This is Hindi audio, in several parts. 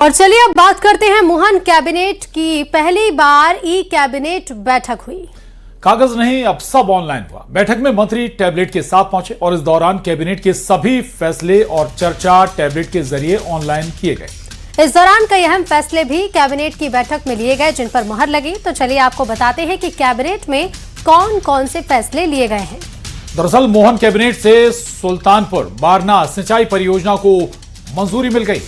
और चलिए अब बात करते हैं मोहन कैबिनेट की। पहली बार ई कैबिनेट बैठक हुई। कागज नहीं, अब सब ऑनलाइन हुआ। बैठक में मंत्री टैबलेट के साथ पहुंचे और इस दौरान कैबिनेट के सभी फैसले और चर्चा टैबलेट के जरिए ऑनलाइन किए गए। इस दौरान कई अहम फैसले भी कैबिनेट की बैठक में लिए गए, जिन पर मुहर लगी। तो चलिए आपको बताते हैं कि कैबिनेट में कौन कौन से फैसले लिए गए हैं। दरअसल मोहन कैबिनेट से सुल्तानपुर बारना सिंचाई परियोजना को मंजूरी मिल गई।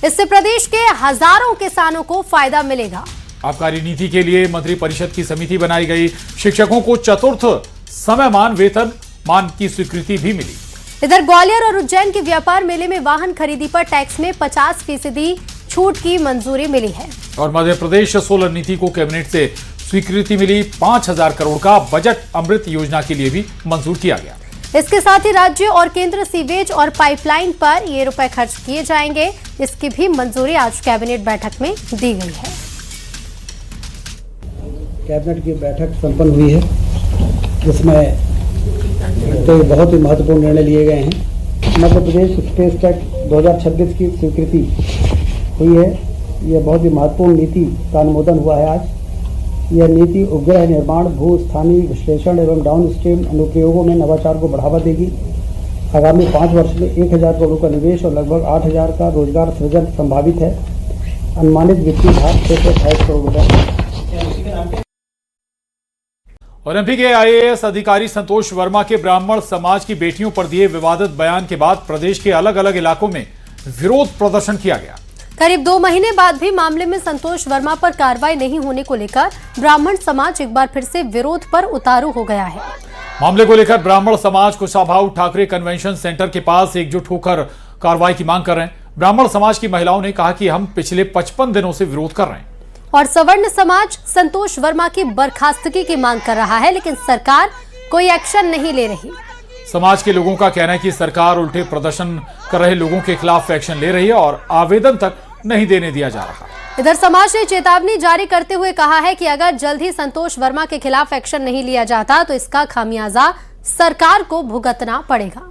इससे प्रदेश के हजारों किसानों को फायदा मिलेगा। आबकारी नीति के लिए मंत्रिपरिषद की समिति बनाई गई। शिक्षकों को चतुर्थ समयमान वेतन मान की स्वीकृति भी मिली। इधर ग्वालियर और उज्जैन के व्यापार मेले में वाहन खरीदी पर टैक्स में 50% छूट की मंजूरी मिली है। और मध्य प्रदेश सोलर नीति को कैबिनेट से स्वीकृति मिली। 5000 करोड़ का बजट अमृत योजना के लिए भी मंजूर किया गया। इसके साथ ही राज्य और केंद्र सीवेज और पाइपलाइन पर ये रुपए खर्च किए जाएंगे, इसकी भी मंजूरी आज कैबिनेट बैठक में दी गई है। कैबिनेट की बैठक संपन्न हुई है, जिसमें तो बहुत ही महत्वपूर्ण निर्णय लिए गए हैं। मध्य प्रदेश स्पेस टेक 2026 की स्वीकृति हुई है। यह बहुत ही महत्वपूर्ण नीति का अनुमोदन हुआ है आज। यह नीति उपग्रह निर्माण, भू स्थानीय विश्लेषण एवं डाउनस्ट्रीम अनुप्रयोगों में नवाचार को बढ़ावा देगी। आगामी 5 वर्ष में 1000 करोड़ का निवेश और लगभग 8000 का रोजगार सृजन संभावित है। अनुमानित वित्तीय भार 628 करोड़ रुपए। और एमपी के आईएएस अधिकारी संतोष वर्मा के ब्राह्मण समाज की बेटियों पर दिए विवादित बयान के बाद प्रदेश के अलग अलग इलाकों में विरोध प्रदर्शन किया गया। करीब 2 महीने बाद भी मामले में संतोष वर्मा पर कार्रवाई नहीं होने को लेकर ब्राह्मण समाज एक बार फिर से विरोध पर उतारू हो गया है। मामले को लेकर ब्राह्मण समाज कुशाभाऊ ठाकरे कन्वेंशन सेंटर के पास एकजुट होकर कार्रवाई की मांग कर रहे हैं। ब्राह्मण समाज की महिलाओं ने कहा कि हम पिछले 55 दिनों से विरोध कर रहे हैं। और सवर्ण समाज संतोष वर्मा की बर्खास्तगी की मांग कर रहा है, लेकिन सरकार कोई एक्शन नहीं ले रही। समाज के लोगों का कहना है कि सरकार उल्टे प्रदर्शन कर रहे लोगों के खिलाफ एक्शन ले रही है और आवेदन तक नहीं देने दिया जा रहा। इधर समाज ने चेतावनी जारी करते हुए कहा है कि अगर जल्द ही संतोष वर्मा के खिलाफ एक्शन नहीं लिया जाता तो इसका खामियाजा सरकार को भुगतना पड़ेगा।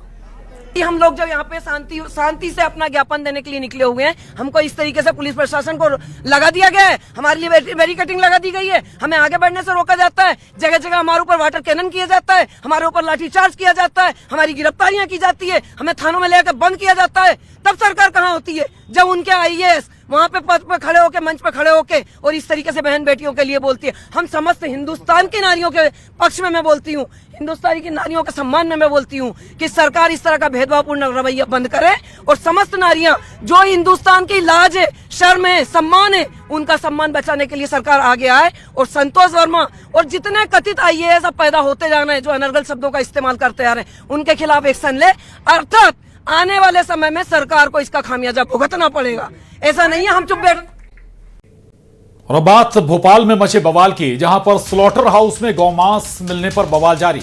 हम लोग जो यहाँ पे शांति से अपना ज्ञापन देने के लिए निकले हुए हैं, हमको इस तरीके से पुलिस प्रशासन को लगा दिया गया है। हमारे लिए बैरिकेडिंग लगा दी गई है, हमें आगे बढ़ने से रोका जाता है। जगह जगह हमारे ऊपर वाटर कैनन किया जाता है, हमारे ऊपर लाठीचार्ज किया जाता है, हमारी गिरफ्तारियां की जाती है, हमें थानों में लेकर बंद किया जाता है। तब सरकार कहाँ होती है जब उनके आईएएस वहाँ पे पद पे खड़े होके, मंच पे खड़े होके और इस तरीके से बहन बेटियों के लिए बोलती है। हम समस्त हिंदुस्तान की नारियों के पक्ष में मैं बोलती हूँ, हिंदुस्तानी की नारियों के सम्मान में मैं बोलती हूँ कि सरकार इस तरह का भेदभावपूर्ण रवैया बंद करे और समस्त नारियां जो हिंदुस्तान की लाज है, शर्म है, सम्मान है, उनका सम्मान बचाने के लिए सरकार आगे आए और संतोष वर्मा और जितने कथित आईएएस अब पैदा होते जा रहे हैं जो अनर्गल शब्दों का इस्तेमाल करते आ रहे हैं, उनके खिलाफ एक्शन ले। अर्थात आने वाले समय में सरकार को इसका खामियाजा भुगतना पड़ेगा। ऐसा नहीं है हम चुप बैठ। और बात भोपाल में मचे बवाल की, जहां पर स्लॉटर हाउस में गौमांस मिलने पर बवाल जारी।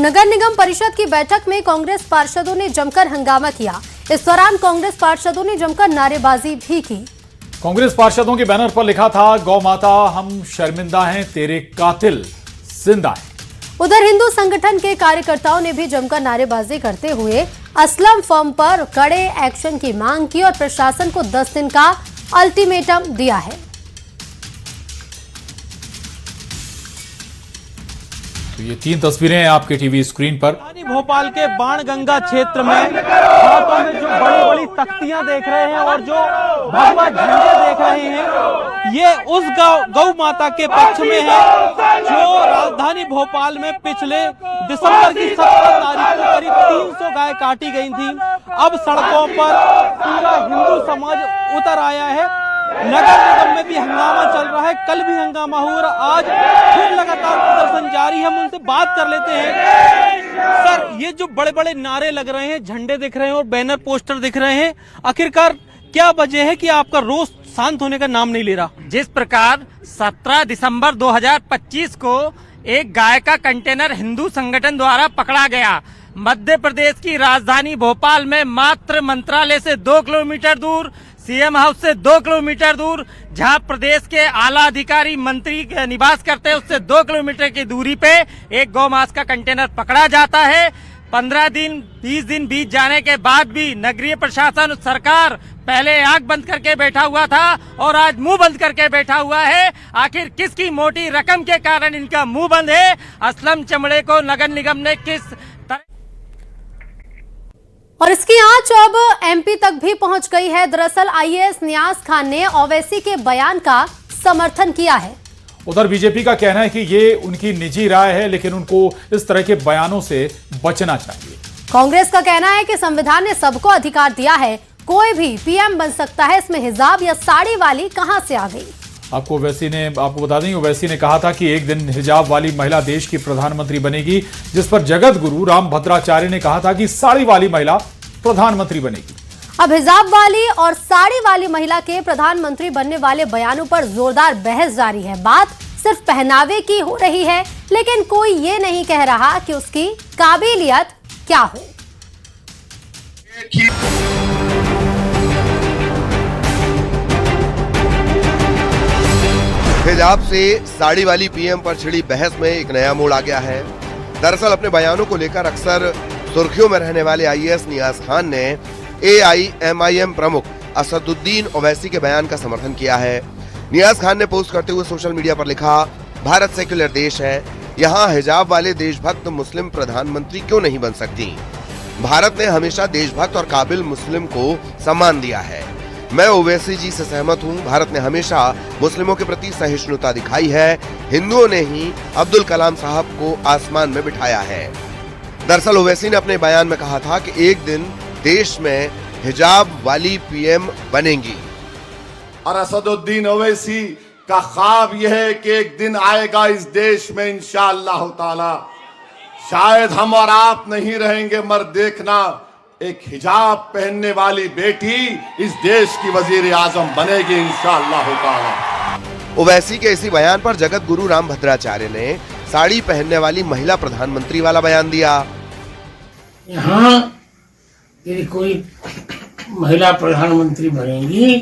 नगर निगम परिषद की बैठक में कांग्रेस पार्षदों ने जमकर हंगामा किया। इस दौरान कांग्रेस पार्षदों ने जमकर नारेबाजी भी की। कांग्रेस पार्षदों के बैनर पर लिखा था, गौ माता हम शर्मिंदा हैं, तेरे कातिल जिंदा हैं। उधर हिंदू संगठन के कार्यकर्ताओं ने भी जमकर नारेबाजी करते हुए असलम फर्म पर कड़े एक्शन की मांग की और प्रशासन को 10 दिन का अल्टीमेटम दिया है। तो ये 3 तस्वीरें आपके टीवी स्क्रीन पर। भोपाल के बाणगंगा क्षेत्र में हाथों में जो बड़ी बड़ी तख्तियां देख रहे हैं और जो भगवा झंडे देख रहे हैं, ये उस गौ माता के पक्ष में है जो राजधानी भोपाल में पिछले दिसंबर की 17 तारीख को करीब 300 गाय काटी गई थी। अब सड़कों पर पूरा हिंदू समाज उतर आया है। नगर निगम में भी हंगामा चल रहा है, कल भी हंगामा हुआ और आज फिर लगातार प्रदर्शन जारी है। हम उनसे बात कर लेते हैं। सर, ये जो बड़े बड़े नारे लग रहे हैं, झंडे दिख रहे हैं और बैनर पोस्टर दिख रहे हैं, आखिरकार क्या वजह है कि आपका रोष शांत होने का नाम नहीं ले रहा? जिस प्रकार 17 दिसंबर 2025 को एक गाय का कंटेनर हिंदू संगठन द्वारा पकड़ा गया, मध्य प्रदेश की राजधानी भोपाल में मात्र मंत्रालय से 2 किलोमीटर दूर, सीएम हाउस से 2 किलोमीटर दूर, जहां प्रदेश के आला अधिकारी मंत्री निवास करते हैं, उससे 2 किलोमीटर की दूरी पे एक गौ मांस का कंटेनर पकड़ा जाता है। 15 दिन 20 दिन बीत जाने के बाद भी नगरीय प्रशासन सरकार पहले आंख बंद करके बैठा हुआ था और आज मुंह बंद करके बैठा हुआ है। आखिर किसकी मोटी रकम के कारण इनका मुंह बंद है? असलम चमड़े को नगर निगम ने किस तरह और इसकी आंच अब एमपी तक भी पहुंच गई है। दरअसल आईएएस नियाज खान ने ओवैसी के बयान का समर्थन किया है। उधर बीजेपी का कहना है कि ये उनकी निजी राय है, लेकिन उनको इस तरह के बयानों से बचना चाहिए। कांग्रेस का कहना है कि संविधान ने सबको अधिकार दिया है, कोई भी पीएम बन सकता है, इसमें हिजाब या साड़ी वाली कहां से आ गई। आपको बता दें, ओवैसी ने कहा था कि एक दिन हिजाब वाली महिला देश की प्रधानमंत्री बनेगी, जिस पर जगत गुरु रामभद्राचार्य ने कहा था कि साड़ी वाली महिला प्रधानमंत्री बनेगी। अब हिजाब वाली और साड़ी वाली महिला के प्रधानमंत्री बनने वाले बयानों पर जोरदार बहस जारी है। बात सिर्फ पहनावे की हो रही है, लेकिन कोई ये नहीं कह रहा कि उसकी काबिलियत क्या हो। हिजाब से साड़ी वाली पीएम पर छिड़ी बहस में एक नया मोड़ आ गया है। दरअसल अपने बयानों को लेकर अक्सर सुर्खियों में रहने वाले आईएएस नियाज खान ने एआईएमआईएम प्रमुख असदुद्दीन ओवैसी के बयान का समर्थन किया है। नियाज खान ने पोस्ट करते हुए सोशल मीडिया पर लिखा, भारत सेक्युलर देश है, यहाँ हिजाब वाले देशभक्त मुस्लिम प्रधानमंत्री क्यों नहीं बन सकती। भारत ने हमेशा देशभक्त और काबिल मुस्लिम को सम्मान दिया है। मैं ओवैसी जी से सहमत हूँ। भारत ने हमेशा मुस्लिमों के प्रति सहिष्णुता दिखाई है। हिंदुओं ने ही अब्दुल कलाम साहब को आसमान में बिठाया है। दरअसल ओवैसी ने अपने बयान में कहा था कि एक दिन देश में हिजाब वाली पीएम बनेंगी। और असदुद्दीन ओवैसी का ख्वाब यह है कि एक दिन आएगा इस देश में इंशाअल्लाह ताला, शायद हम और आप नहीं रहेंगे, मगर देखना एक हिजाब पहनने वाली बेटी इस देश की वजीर आजम बनेगी इंशाअल्लाह ताला। ओवैसी के इसी बयान पर जगत गुरु रामभद्राचार्य ने साड़ी पहनने वाली महिला प्रधानमंत्री वाला बयान दिया। यहाँ यदि कोई महिला प्रधानमंत्री बनेगी,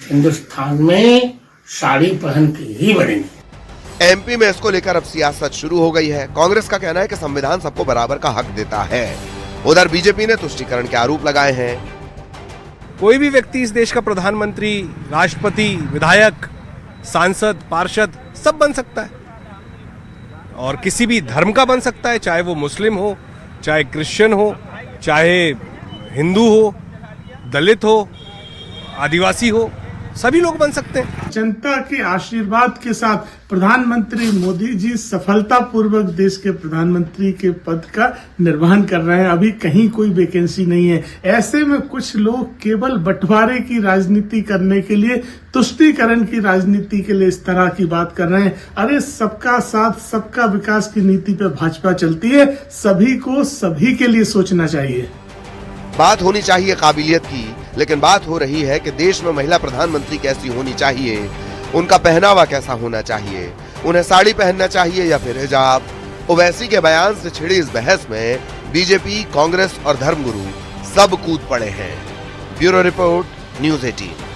हिंदुस्तान में साड़ी पहन के ही बनेगी। एमपी में इसको लेकर अब सियासत शुरू हो गई है। कांग्रेस का कहना है कि संविधान सबको बराबर का हक देता है। उधर बीजेपी ने तुष्टीकरण के आरोप लगाए हैं। कोई भी व्यक्ति इस देश का प्रधानमंत्री, राष्ट्रपति, विधायक, सांसद, पार्षद सब बन सकता है और किसी भी धर्म का बन सकता है, चाहे वो मुस्लिम हो, चाहे क्रिश्चियन हो, चाहे हिंदू हो, दलित हो, आदिवासी हो, सभी लोग बन सकते हैं। जनता के आशीर्वाद के साथ प्रधानमंत्री मोदी जी सफलतापूर्वक देश के प्रधानमंत्री के पद का निर्वहन कर रहे हैं। अभी कहीं कोई वैकेंसी नहीं है। ऐसे में कुछ लोग केवल बंटवारे की राजनीति करने के लिए, तुष्टीकरण की राजनीति के लिए इस तरह की बात कर रहे हैं। अरे सबका साथ सबका विकास की नीति पे भाजपा चलती है। सभी को सभी के लिए सोचना चाहिए। बात होनी चाहिए काबिलियत की, लेकिन बात हो रही है कि देश में महिला प्रधानमंत्री कैसी होनी चाहिए, उनका पहनावा कैसा होना चाहिए, उन्हें साड़ी पहनना चाहिए या फिर हिजाब। ओवैसी के बयान से छिड़ी इस बहस में बीजेपी, कांग्रेस और धर्मगुरु सब कूद पड़े हैं। Bureau report, news 18।